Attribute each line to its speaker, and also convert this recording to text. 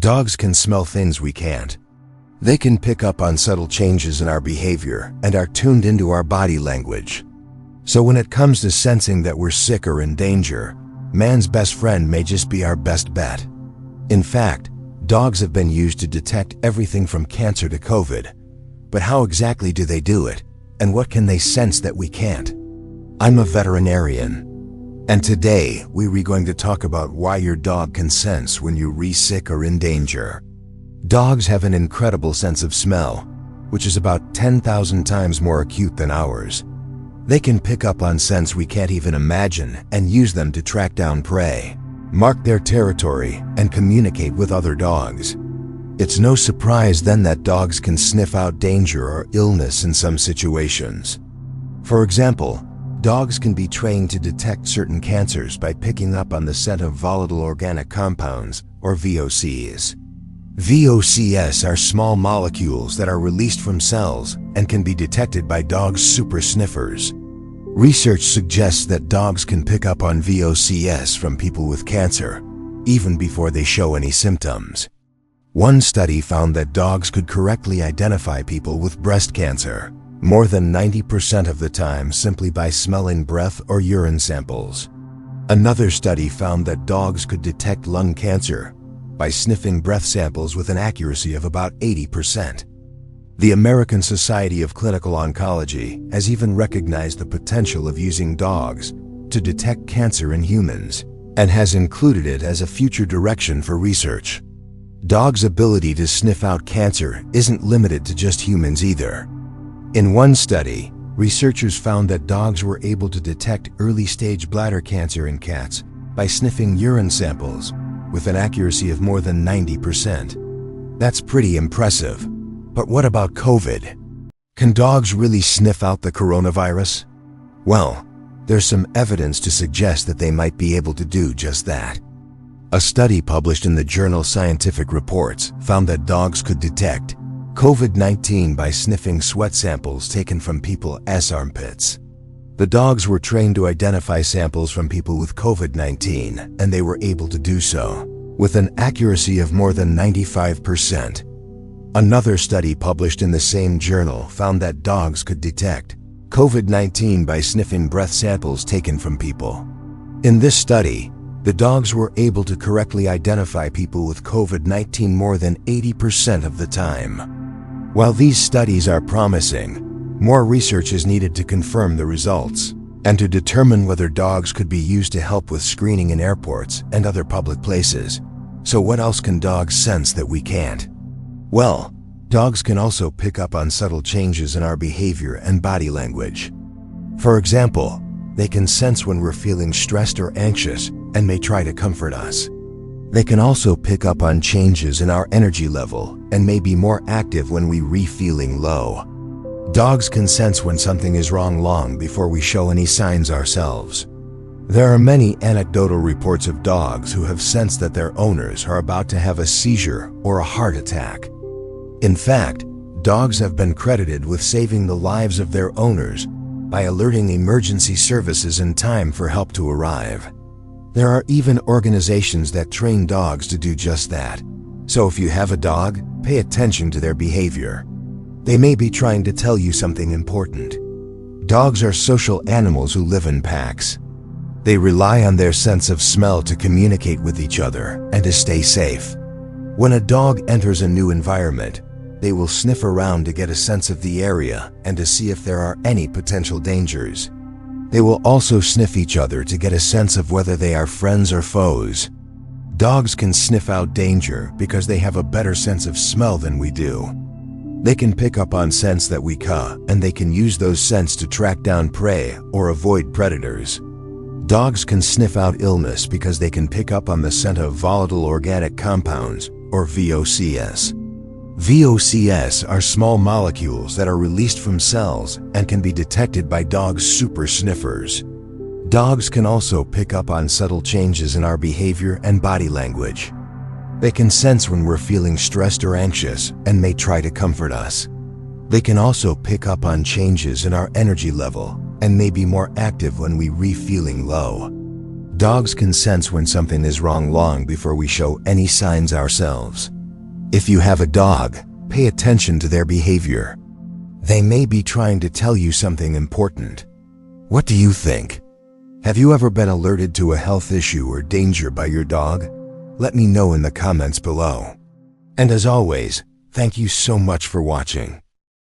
Speaker 1: Dogs can smell things we can't. They can pick up on subtle changes in our behavior and are tuned into our body language. So when it comes to sensing that we're sick or in danger, man's best friend may just be our best bet. In fact, dogs have been used to detect everything from cancer to COVID. But how exactly do they do it? And what can they sense that we can't? I'm a veterinarian. And today, we're going to talk about why your dog can sense when you're sick or in danger. Dogs have an incredible sense of smell, which is about 10,000 times more acute than ours. They can pick up on scents we can't even imagine and use them to track down prey, mark their territory, and communicate with other dogs. It's no surprise then that dogs can sniff out danger or illness in some situations. For example, dogs can be trained to detect certain cancers by picking up on the scent of volatile organic compounds, or VOCs. VOCs are small molecules that are released from cells and can be detected by dogs' super sniffers. Research suggests that dogs can pick up on VOCs from people with cancer, even before they show any symptoms. One study found that dogs could correctly identify people with breast cancer more than 90% of the time simply by smelling breath or urine samples. Another study found that dogs could detect lung cancer by sniffing breath samples with an accuracy of about 80%. The American Society of Clinical Oncology has even recognized the potential of using dogs to detect cancer in humans and has included it as a future direction for research. Dogs' ability to sniff out cancer isn't limited to just humans either. In one study, researchers found that dogs were able to detect early-stage bladder cancer in cats by sniffing urine samples with an accuracy of more than 90%. That's pretty impressive. But what about COVID? Can dogs really sniff out the coronavirus? Well, there's some evidence to suggest that they might be able to do just that. A study published in the journal Scientific Reports found that dogs could detect COVID-19 by sniffing sweat samples taken from people's armpits. The dogs were trained to identify samples from people with COVID-19, and they were able to do so with an accuracy of more than 95%. Another study published in the same journal found that dogs could detect COVID-19 by sniffing breath samples taken from people. In this study, the dogs were able to correctly identify people with COVID-19 more than 80% of the time. While these studies are promising, more research is needed to confirm the results and to determine whether dogs could be used to help with screening in airports and other public places. So what else can dogs sense that we can't? Well, dogs can also pick up on subtle changes in our behavior and body language. For example, they can sense when we're feeling stressed or anxious and may try to comfort us. They can also pick up on changes in our energy level and may be more active when we're feeling low. Dogs can sense when something is wrong long before we show any signs ourselves. There are many anecdotal reports of dogs who have sensed that their owners are about to have a seizure or a heart attack. In fact, dogs have been credited with saving the lives of their owners by alerting emergency services in time for help to arrive. There are even organizations that train dogs to do just that. So if you have a dog, pay attention to their behavior. They may be trying to tell you something important. Dogs are social animals who live in packs. They rely on their sense of smell to communicate with each other and to stay safe. When a dog enters a new environment, they will sniff around to get a sense of the area and to see if there are any potential dangers. They will also sniff each other to get a sense of whether they are friends or foes. Dogs can sniff out danger because they have a better sense of smell than we do. They can pick up on scents that we caw, and they can use those scents to track down prey or avoid predators. Dogs can sniff out illness because they can pick up on the scent of volatile organic compounds, or VOCs. VOCs are small molecules that are released from cells and can be detected by dogs' super sniffers. Dogs can also pick up on subtle changes in our behavior and body language. They can sense when we're feeling stressed or anxious and may try to comfort us. They can also pick up on changes in our energy level and may be more active when we're feeling low. Dogs can sense when something is wrong long before we show any signs ourselves. If you have a dog, pay attention to their behavior. They may be trying to tell you something important. What do you think? Have you ever been alerted to a health issue or danger by your dog? Let me know in the comments below. And as always, thank you so much for watching.